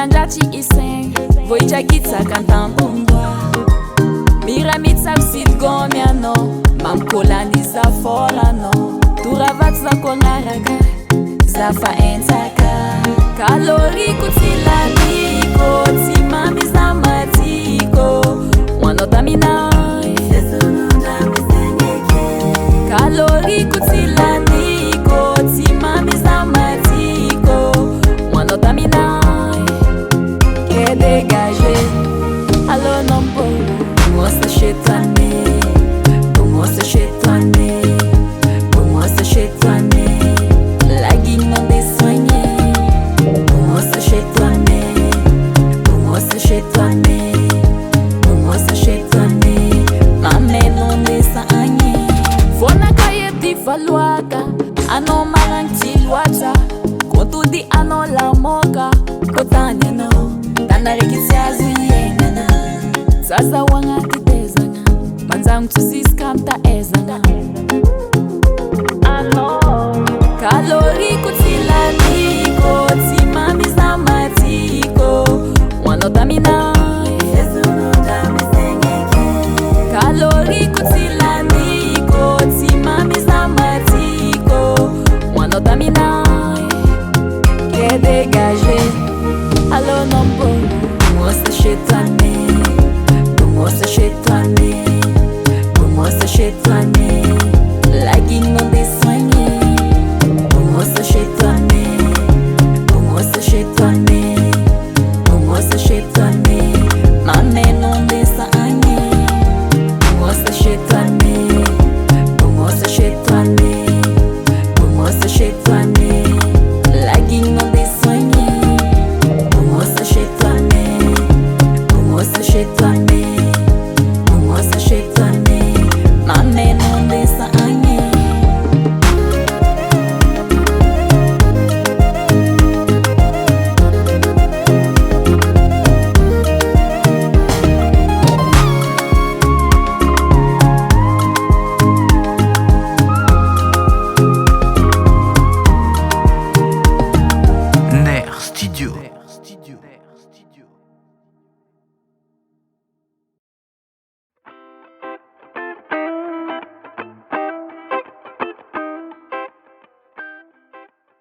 Mandrati iseng, voichakitsa kantambundwa. Miramitsa usidgomiano, mamkolaniza folano. Turavatsa kongaraka, zafa entaka. Kalori kutilaniko, timamiza matiko. Wanotaminai, kalori kutilaniko, timamiza matiko. Wanotaminai, que dégagé. Allo non polo, comment c'est chez toi né? Comment c'est chez toi né? Comment c'est chez toi né? La guine non désoignée. Comment c'est chez toi né? Comment c'est chez toi né? Comment c'est chez toi né? Ma mère non désoignée. Fona kaye di valuaka, ano marang tilwata. Kontu di ano la moka, kotanya no. Tanarikisiazi yenana. Sasa wanga titezanga, manzangu tusiskam ta ezanga. Ano